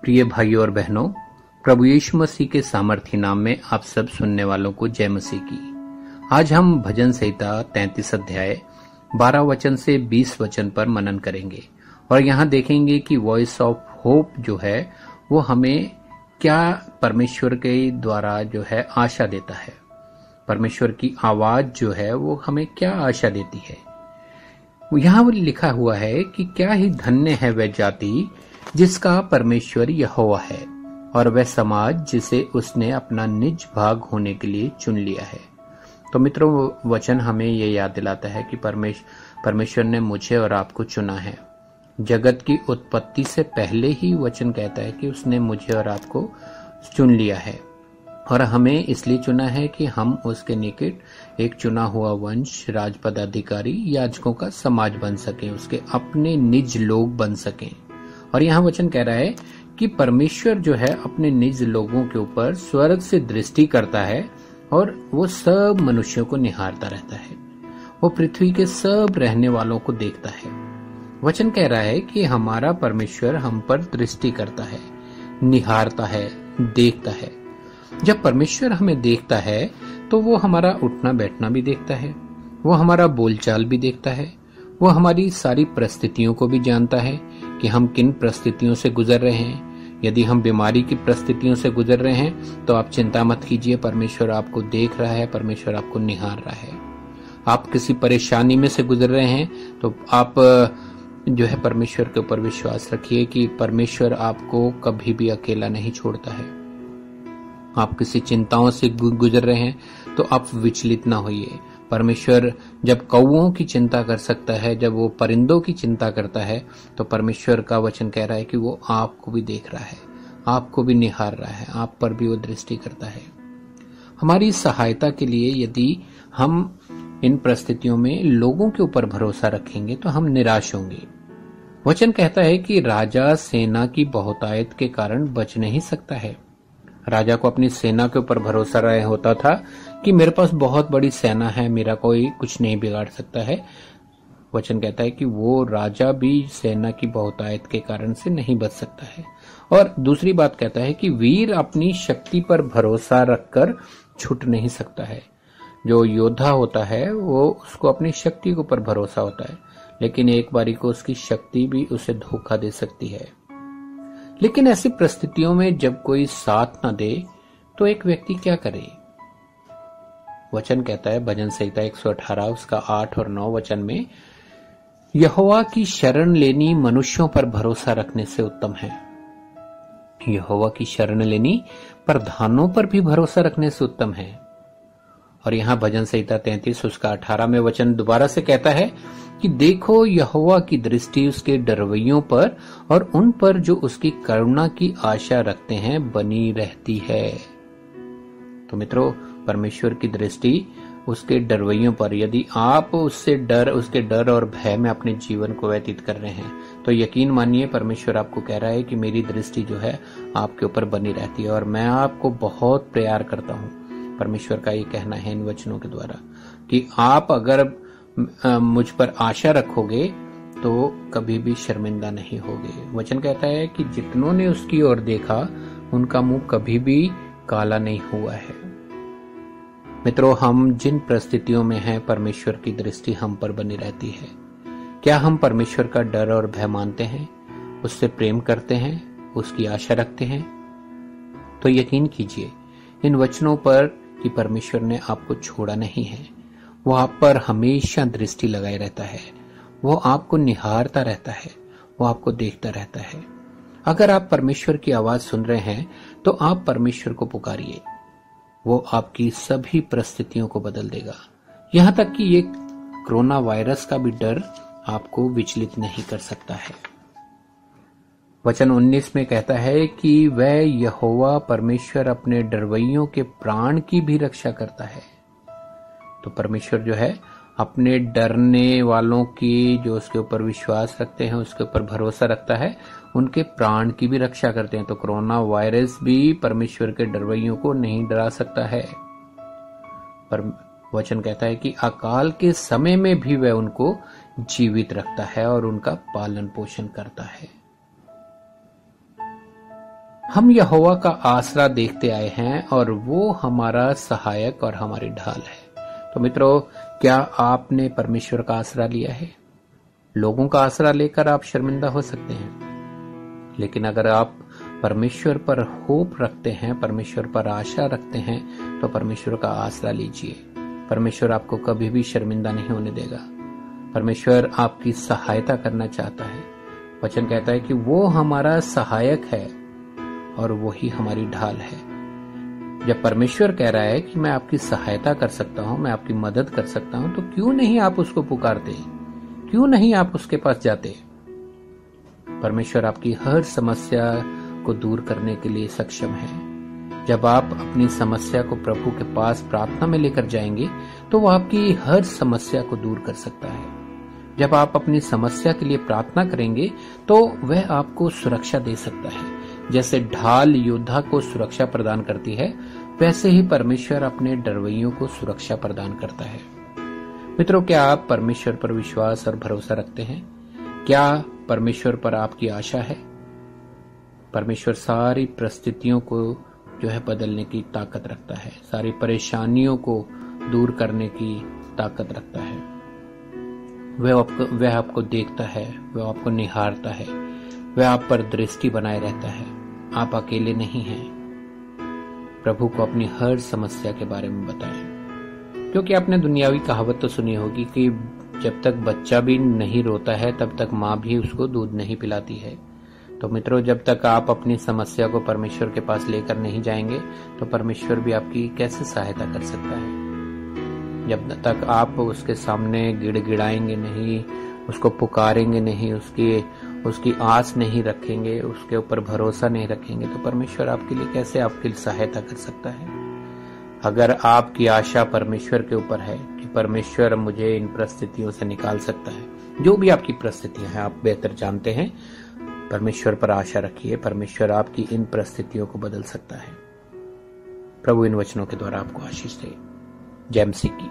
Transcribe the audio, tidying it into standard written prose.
प्रिय भाइयों और बहनों, प्रभु यीशु मसीह के सामर्थी नाम में आप सब सुनने वालों को जय मसीह की। आज हम भजन संहिता 33 अध्याय 12 वचन से 20 वचन पर मनन करेंगे और यहाँ देखेंगे कि वॉइस ऑफ होप जो है वो हमें क्या परमेश्वर के द्वारा जो है आशा देता है। परमेश्वर की आवाज जो है वो हमें क्या आशा देती है। यहाँ लिखा हुआ है कि क्या ही धन्य है वह जाति जिसका परमेश्वर यहोवा है और वह समाज जिसे उसने अपना निज भाग होने के लिए चुन लिया है। तो मित्रों, वचन हमें ये याद दिलाता है कि परमेश्वर ने मुझे और आपको चुना है। जगत की उत्पत्ति से पहले ही वचन कहता है कि उसने मुझे और आपको चुन लिया है और हमें इसलिए चुना है कि हम उसके निकट एक चुना हुआ वंश, राजपद अधिकारी, याजकों का समाज बन सके, उसके अपने निज लोग बन सकें। और यहाँ वचन कह रहा है कि परमेश्वर जो है अपने निज लोगों के ऊपर स्वर्ग से दृष्टि करता है और वो सब मनुष्यों को निहारता रहता है। वो पृथ्वी के सब रहने वालों को देखता है। वचन कह रहा है कि हमारा परमेश्वर हम पर दृष्टि करता है, निहारता है, देखता है। जब परमेश्वर हमें देखता है तो वो हमारा उठना बैठना भी देखता है, वो हमारा बोलचाल भी देखता है, वो हमारी सारी परिस्थितियों को भी जानता है कि हम किन परिस्थितियों से गुजर रहे हैं। यदि हम बीमारी की परिस्थितियों से गुजर रहे हैं तो आप चिंता मत कीजिए, परमेश्वर आपको देख रहा है, परमेश्वर आपको निहार रहा है। आप किसी परेशानी में से गुजर रहे हैं तो आप जो है परमेश्वर के ऊपर विश्वास रखिए कि परमेश्वर आपको कभी भी अकेला नहीं छोड़ता है। आप किसी चिंताओं से गुजर रहे हैं तो आप विचलित ना होइए। परमेश्वर जब कौओं की चिंता कर सकता है, जब वो परिंदों की चिंता करता है, तो परमेश्वर का वचन कह रहा है कि वो आपको भी देख रहा है, आपको भी निहार रहा है, आप पर भी वो दृष्टि करता है। हमारी सहायता के लिए यदि हम इन परिस्थितियों में लोगों के ऊपर भरोसा रखेंगे तो हम निराश होंगे। वचन कहता है कि राजा सेना की बहुतायत के कारण बच नहीं सकता है। राजा को अपनी सेना के ऊपर भरोसा रहे होता था कि मेरे पास बहुत बड़ी सेना है, मेरा कोई कुछ नहीं बिगाड़ सकता है। वचन कहता है कि वो राजा भी सेना की बहुतायत के कारण से नहीं बच सकता है। और दूसरी बात कहता है कि वीर अपनी शक्ति पर भरोसा रखकर छूट नहीं सकता है। जो योद्धा होता है वो उसको अपनी शक्ति के ऊपर भरोसा होता है, लेकिन एक बारी को उसकी शक्ति भी उसे धोखा दे सकती है। लेकिन ऐसी परिस्थितियों में जब कोई साथ न दे तो एक व्यक्ति क्या करे। वचन कहता है भजन संहिता 118 उसका 8 और 9 वचन में, यहोवा की शरण लेनी मनुष्यों पर भरोसा रखने से उत्तम है। यहोवा की शरण लेनी प्रधानों पर भी भरोसा रखने से उत्तम है। और यहाँ भजन संहिता 33 उसका 18 में वचन दोबारा से कहता है कि देखो यहोवा की दृष्टि उसके डरवैयों पर और उन पर जो उसकी करुणा की आशा रखते हैं बनी रहती है। तो मित्रों, परमेश्वर की दृष्टि उसके डरवैयों पर, यदि आप उसके डर और भय में अपने जीवन को व्यतीत कर रहे हैं तो यकीन मानिए परमेश्वर आपको कह रहा है कि मेरी दृष्टि जो है आपके ऊपर बनी रहती है और मैं आपको बहुत प्यार करता हूं। परमेश्वर का ये कहना है इन वचनों के द्वारा कि आप अगर मुझ पर आशा रखोगे तो कभी भी शर्मिंदा नहीं होगे। वचन कहता है कि जितनों ने उसकी ओर देखा उनका मुंह कभी भी काला नहीं हुआ है। मित्रों, हम जिन परिस्थितियों में हैं परमेश्वर की दृष्टि हम पर बनी रहती है। क्या हम परमेश्वर का डर और भय मानते हैं, उससे प्रेम करते हैं, उसकी आशा रखते हैं? तो यकीन कीजिए इन वचनों पर कि परमेश्वर ने आपको छोड़ा नहीं है। वो आप पर हमेशा दृष्टि लगाए रहता है, वो आपको निहारता रहता है, वो आपको देखता रहता है। अगर आप परमेश्वर की आवाज सुन रहे हैं तो आप परमेश्वर को पुकारिए, वो आपकी सभी परिस्थितियों को बदल देगा। यहां तक कि ये कोरोना वायरस का भी डर आपको विचलित नहीं कर सकता है। वचन 19 में कहता है कि वह यहोवा परमेश्वर अपने डरवैयों के प्राण की भी रक्षा करता है। तो परमेश्वर जो है अपने डरने वालों की, जो उसके ऊपर विश्वास रखते हैं, उसके ऊपर भरोसा रखता है, उनके प्राण की भी रक्षा करते हैं। तो कोरोना वायरस भी परमेश्वर के डरवैयों को नहीं डरा सकता है। पर वचन कहता है कि अकाल के समय में भी वह उनको जीवित रखता है और उनका पालन पोषण करता है। हम यहोवा का आसरा देखते आए हैं और वो हमारा सहायक और हमारी ढाल है। तो मित्रों, क्या आपने परमेश्वर का आसरा लिया है? लोगों का आसरा लेकर आप शर्मिंदा हो सकते हैं, लेकिन अगर आप परमेश्वर पर होप रखते हैं, परमेश्वर पर आशा रखते हैं, तो परमेश्वर का आसरा लीजिए। परमेश्वर आपको कभी भी शर्मिंदा नहीं होने देगा। परमेश्वर आपकी सहायता करना चाहता है। वचन कहता है कि वो हमारा सहायक है और वही हमारी ढाल है। जब परमेश्वर कह रहा है कि मैं आपकी सहायता कर सकता हूं, मैं आपकी मदद कर सकता हूं, तो क्यों नहीं आप उसको पुकारते? क्यों नहीं आप उसके पास जाते? परमेश्वर आपकी हर समस्या को दूर करने के लिए सक्षम है। जब आप अपनी समस्या को प्रभु के पास प्रार्थना में लेकर जाएंगे, तो वो आपकी हर समस्या को दूर कर सकता है। जब आप अपनी समस्या के लिए प्रार्थना करेंगे, तो वह आपको सुरक्षा दे सकता है। जैसे ढाल योद्धा को सुरक्षा प्रदान करती है, वैसे ही परमेश्वर अपने डरवैयों को सुरक्षा प्रदान करता है। मित्रों, क्या आप परमेश्वर पर विश्वास और भरोसा रखते हैं? क्या परमेश्वर पर आपकी आशा है? परमेश्वर सारी परिस्थितियों को जो है बदलने की ताकत रखता है, सारी परेशानियों को दूर करने की ताकत रखता है। वह आपको देखता है, वह आपको निहारता है, वह आप पर दृष्टि बनाए रहता है। आप अकेले नहीं हैं। प्रभु को अपनी हर समस्या के बारे में बताएं, क्योंकि आपने दुनियावी कहावत तो सुनी होगी कि जब तक बच्चा भी नहीं रोता है, तब तक माँ भी उसको दूध नहीं पिलाती है। तो मित्रों, जब तक आप अपनी समस्या को परमेश्वर के पास लेकर नहीं जाएंगे, तो परमेश्वर भी आपकी कैसे सहायता कर सकता है? जब तक आप उसके सामने गिड़गिड़ाएंगे नहीं, उसको पुकारेंगे नहीं, उसकी आस नहीं रखेंगे, उसके ऊपर भरोसा नहीं रखेंगे, तो परमेश्वर आपके लिए कैसे आपकी सहायता कर सकता है? अगर आपकी आशा परमेश्वर के ऊपर है कि परमेश्वर मुझे इन परिस्थितियों से निकाल सकता है, जो भी आपकी परिस्थितियां हैं आप बेहतर जानते हैं, परमेश्वर पर आशा रखिए। परमेश्वर आपकी इन परिस्थितियों को बदल सकता है। प्रभु इन वचनों के द्वारा आपको आशीष दे। जय मसीह की।